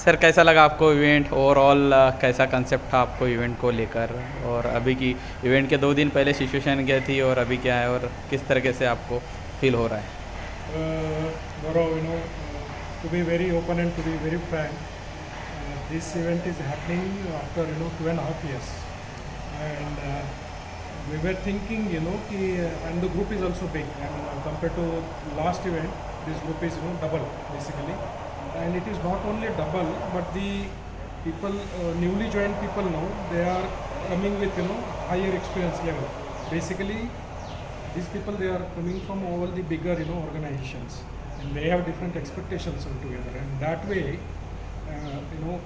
Sir कैसा लगा आपको इवेंट ओवरऑल? कैसा कंसेप्ट था आपको इवेंट को लेकर? और अभी की इवेंट के 2 दिन पहले सिचुएशन क्या थी और अभी क्या है, और किस तरीके से आपको फील हो रहा है? Gaurav, to be very open and to be very frank, this event is happening after 2.5 years, and we were thinking, and the group is also big. I mean, compared to last event, this group is double basically, and it is not only double, but the people newly joined people now they are coming with higher experience level. Basically, these people they are coming from all the bigger organizations, and they have different expectations altogether, and that way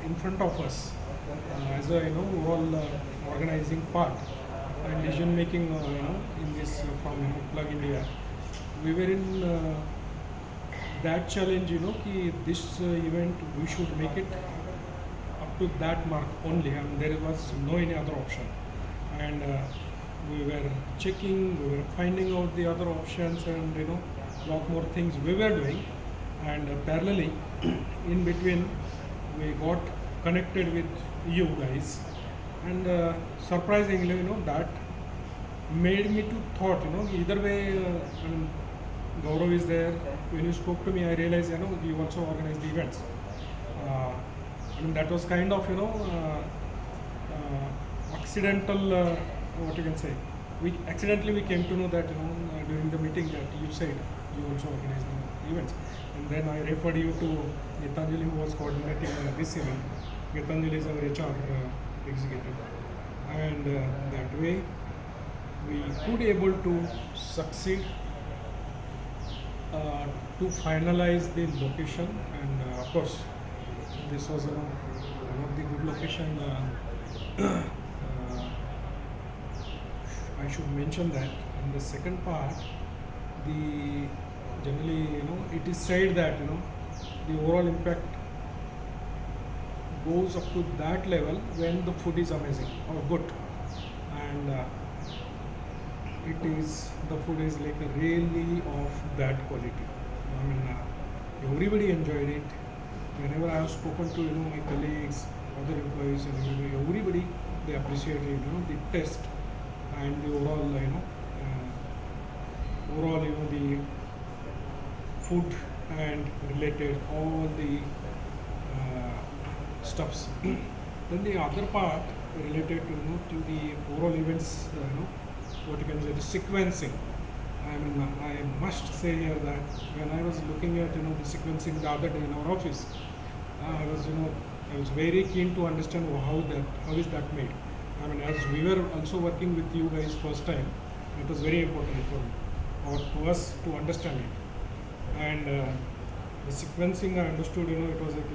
in front of us as a overall organizing part and decision making in this from Plug India, we were in that challenge ki this event we should make it up to that mark only, and there was no any other option. And we were checking, we were finding out the other options, and lot more things we were doing, and parallelly in between we got connected with you guys, and surprisingly that made me to thought either way. I mean, Gaurav is there. When you spoke to me, I realized you also organize the events. I mean, that was kind of accidental, what you can say. We accidentally came to know that during the meeting that you said you also organize the events, and then I referred you to Gitanjali, who was coordinating this event. Gitanjali is our HR executive, and that way we could able to succeed to finalize the location, and of course this was one of the good location. I should mention that. In the second part, the generally it is said that the overall impact goes up to that level when the food is amazing or good, and the food is like really of that quality. I mean, everybody enjoyed it. Whenever I have spoken to my colleagues, other employees, and everybody they appreciated the taste and the overall the food and related all the stuffs. Then the other part related to the overall events, what you can say, the sequencing. I mean, I must say here that when I was looking at the sequencing the other day in our office, I was very keen to understand how is that made. I mean, as we were also working with you guys first time, it was very important for me or to us to understand it. And the sequencing, I understood, it was like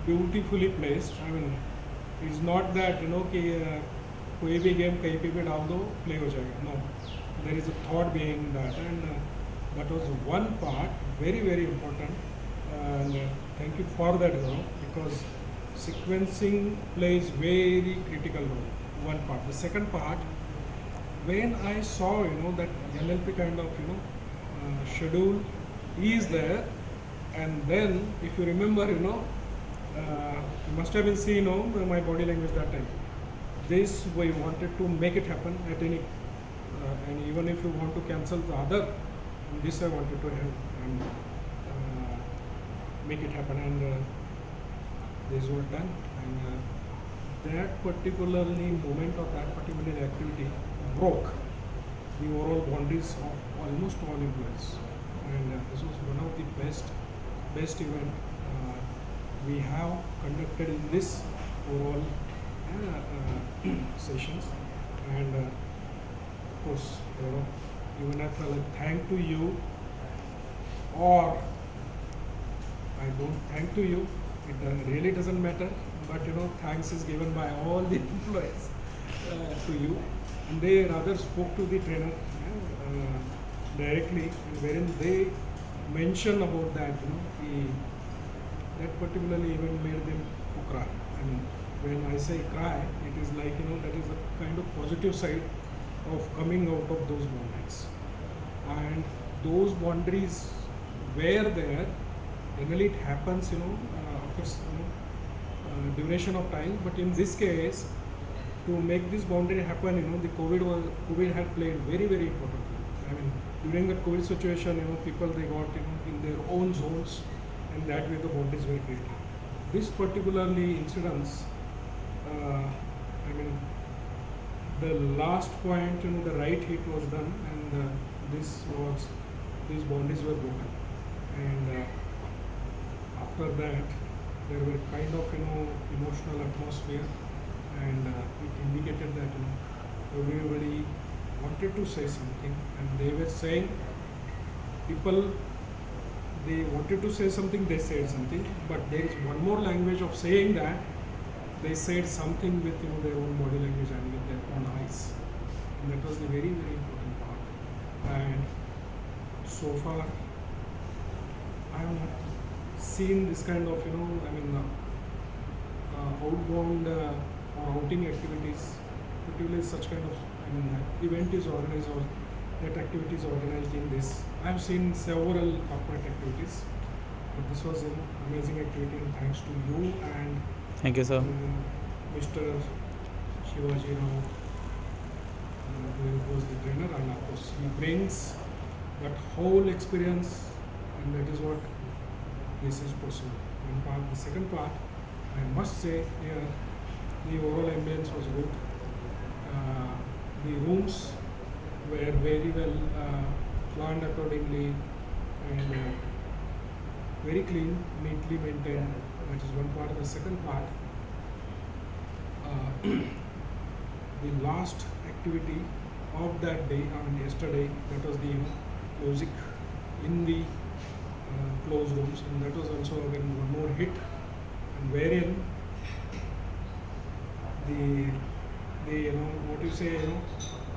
beautifully placed. I mean, it's not that कि कोई भी game कहीं पे भी डाल दो play हो जाएगा. No, there is a thought behind that, and that was one part very important. And thank you for that, because sequencing plays very critical role. One part. The second part, when I saw that NLP kind of schedule is there, and then if you remember you must have been seen my body language that time. This we wanted to make it happen at any and even if you want to cancel the other, this I wanted to have and make it happen, and this was done, and that particularly moment of that particular activity broke the overall boundaries of almost all employees, and this was one of the best event we have conducted in this overall sessions. And of course even if I thank to you or I don't thank to you, it really doesn't matter, but thanks is given by all the employees to you, and they rather spoke to the trainer directly, and wherein they mention about that that particularly even made them to cry. I mean, when I say cry, it is like that is a kind of positive side of coming out of those boundaries, and those boundaries were there. Generally, it happens, of course, duration of time. But in this case, to make this boundary happen, the COVID had played very very important role. I mean, during the COVID situation, people they got in their own zones, and that way the boundaries were created. This particularly incidents, I mean, the last point, the right hit was done, and these boundaries were broken, and after that there were kind of emotional atmosphere, and it indicated that everybody wanted to say something, and they were saying, people, they wanted to say something, they said something, but there is one more language of saying that they said something with their own body language and with their own eyes, and that was the very very important part. And so far I have not seen this kind of outbound or outing activities, particularly such kind of event is organized, or that activity is organized in this. I have seen several corporate activities, but this was an amazing activity, and thanks to you and Thank you, sir. Mr. Shivaji Rao, who was the trainer, and of course he brings that whole experience, and that is what this is possible. One part. The second part, I must say here, the overall ambience was good. The rooms were very well planned accordingly, and very clean, neatly maintained. That is one part. Of the second part, the last activity of that day, yesterday, that was the music in the closed rooms, and that was also again one more hit, and wherein the what you say,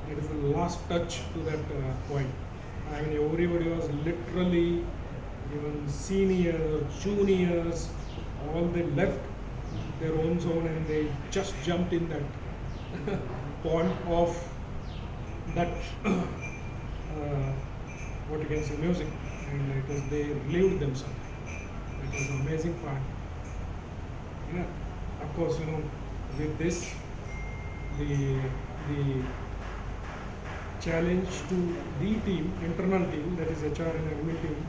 that is the last touch to that point. I mean, everybody was literally, even seniors, juniors, all they left their own zone and they just jumped in that pond of that what you can say, music, and it was, they relieved themselves. It was an amazing part. Yeah, of course, with this, the challenge to the team, internal team, that is HR and admin team,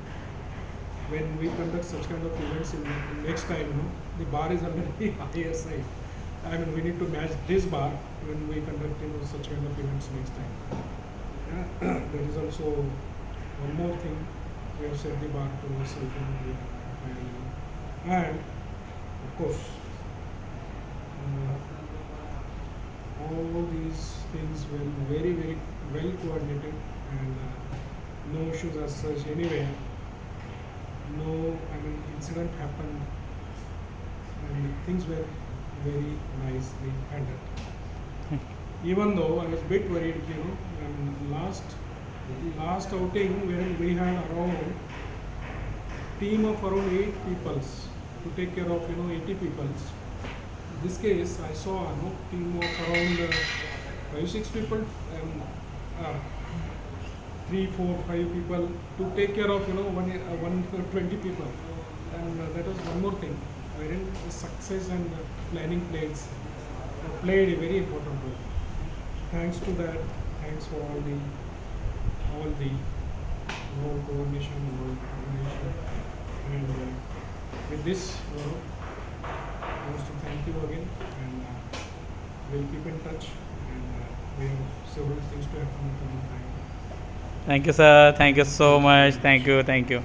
when we conduct such kind of events in next time, the bar is on the higher side. I mean, we need to match this bar when we conduct such kind of events next time. Yeah. There is also one more thing, we have set the bar to ourselves, and of course, all these things were very very well coordinated, and no issues as such anywhere. No, incident happened, and things were very nicely handled. Even though I was a bit worried, last outing wherein we had around team of around 8 people to take care of 80 people. In this case, I saw a team of around 5-6 people, and 3, 4, 5 people to take care of 120 people, and that was one more thing wherein the success and planning played a very important role. Thanks to that, thanks for all the coordination, all coordination, and with this, I want to thank you again, and we'll keep in touch, and we have several things to happen in the time. Thank you, sir. Thank you so much. Thank you. Thank you.